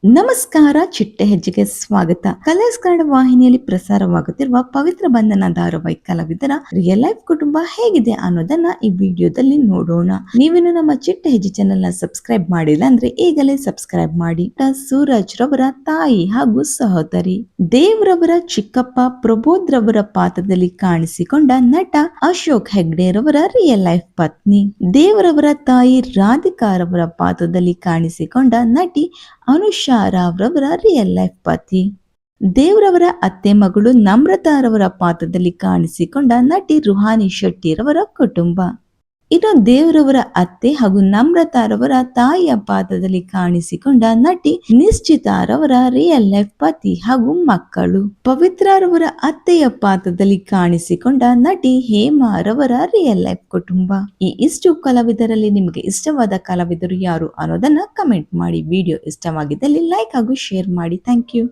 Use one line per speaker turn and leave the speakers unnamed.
ನಮಸ್ಕಾರ, ಚಿಟ್ಟೆ ಹೆಜ್ಜೆಗೆ ಸ್ವಾಗತ. ಕಲರ್ಸ್ ಕನ್ನಡ ವಾಹಿನಿಯಲ್ಲಿ ಪ್ರಸಾರವಾಗುತ್ತಿರುವ ಪವಿತ್ರ ಬಂಧನ ಧಾರಾವಾಹಿ ಕಲಾವಿದರ ರಿಯಲ್ ಲೈಫ್ ಕುಟುಂಬ ಹೇಗಿದೆ ಅನ್ನೋದನ್ನ ಈ ವಿಡಿಯೋದಲ್ಲಿ ನೋಡೋಣ. ನೀವೇನು ನಮ್ಮ ಚಿಟ್ಟೆ ಹೆಜ್ಜೆ ಚಾನೆಲ್ ನ ಸಬ್ಸ್ಕ್ರೈಬ್ ಮಾಡಿಲ್ಲ ಅಂದ್ರೆ ಈಗಲೇ ಸಬ್ಸ್ಕ್ರೈಬ್ ಮಾಡಿ. ಸೂರಜ್ ರವರ ತಾಯಿ ಹಾಗೂ ಸಹೋದರಿ, ದೇವ್ರವರ ಚಿಕ್ಕಪ್ಪ ಪ್ರಬೋಧ್ ರವರ ಪಾತ್ರದಲ್ಲಿ ಕಾಣಿಸಿಕೊಂಡ ನಟ ಅಶೋಕ್ ಹೆಗ್ಡೆ ರವರ ರಿಯಲ್ ಲೈಫ್ ಪತ್ನಿ, ದೇವರವರ ತಾಯಿ ರಾಧಿಕಾ ರವರ ಪಾತ್ರದಲ್ಲಿ ಕಾಣಿಸಿಕೊಂಡ ನಟಿ ಅನುಷಾ ರಾವ್ ರವರ ರಿಯಲ್ ಲೈಫ್ ಪತಿ, ದೇವ್ರವರ ಅತ್ತೆ ಮಗಳು ನಮ್ರತಾ ರವರ ಪಾತ್ರದಲ್ಲಿ ಕಾಣಿಸಿಕೊಂಡ ನಟಿ ರುಹಾನಿ ಶೆಟ್ಟಿ ರವರ ಕುಟುಂಬ. ಇನ್ನು ದೇವ್ರವರ ಅತ್ತೆ ಹಾಗೂ ನಮ್ರತಾ ರವರ ತಾಯಿಯ ಪಾತ್ರದಲ್ಲಿ ಕಾಣಿಸಿಕೊಂಡ ನಟಿ ನಿಶ್ಚಿತಾ ರವರ ರಿಯಲ್ ಲೈಫ್ ಪತಿ ಹಾಗೂ ಮಕ್ಕಳು. ಪವಿತ್ರ ರವರ ಅತ್ತೆಯ ಪಾತ್ರದಲ್ಲಿ ಕಾಣಿಸಿಕೊಂಡ ನಟಿ ಹೇಮಾ ರವರ ರಿಯಲ್ ಲೈಫ್ ಕುಟುಂಬ. ಇಷ್ಟು ಕಲಾವಿದರಲ್ಲಿ ನಿಮಗೆ ಇಷ್ಟವಾದ ಕಲಾವಿದರು ಯಾರು ಅನ್ನೋದನ್ನ ಕಮೆಂಟ್ ಮಾಡಿ. ವಿಡಿಯೋ ಇಷ್ಟವಾಗಿದ್ದಲ್ಲಿ ಲೈಕ್ ಹಾಗೂ ಶೇರ್ ಮಾಡಿ. Thank you.